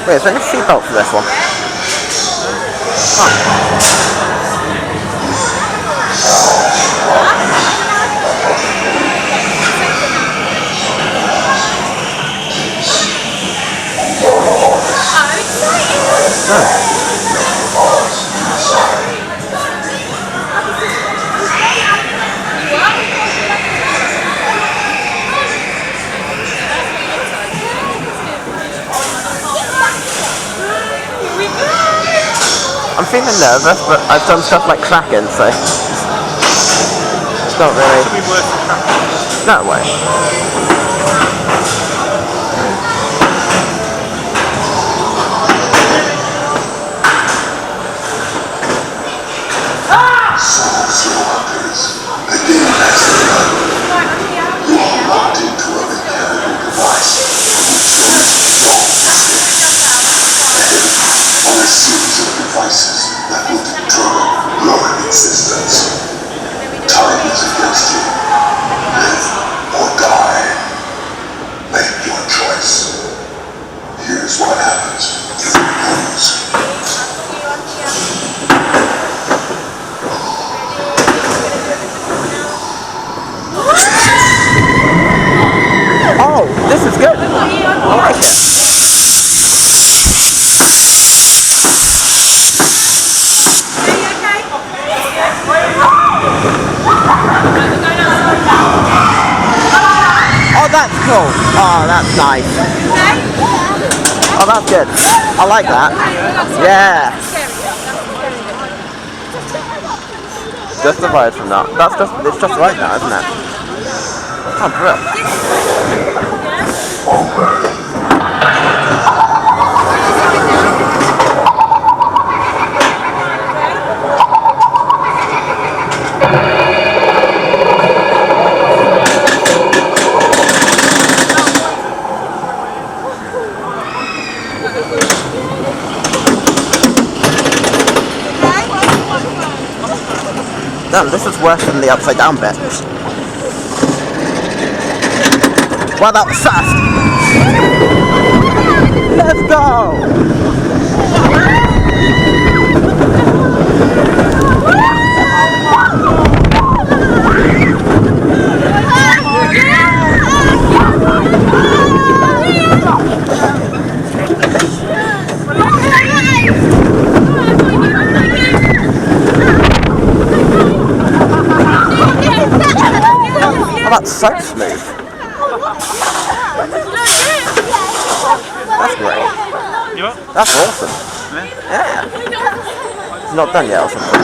Wait, is there any seatbelt for this one? I'm feeling nervous, but I've done stuff like cracking, so it's not really. Should be worth the cracking. No way. That will determine your existence. Time is against you. Live or die. Make your choice. Here's what happens if you lose. Oh, this is good. I like it. Oh, that's cool. Oh, that's nice. Oh, that's good. I like that. Yeah. Just the vibes from that. It's just right now, isn't it? Oh, brilliant. Damn, this is worse than the upside down bit. Wow, that was fast! Let's go! That's so smooth. That's great. You what? That's awesome. Yeah. It's not done yet or something.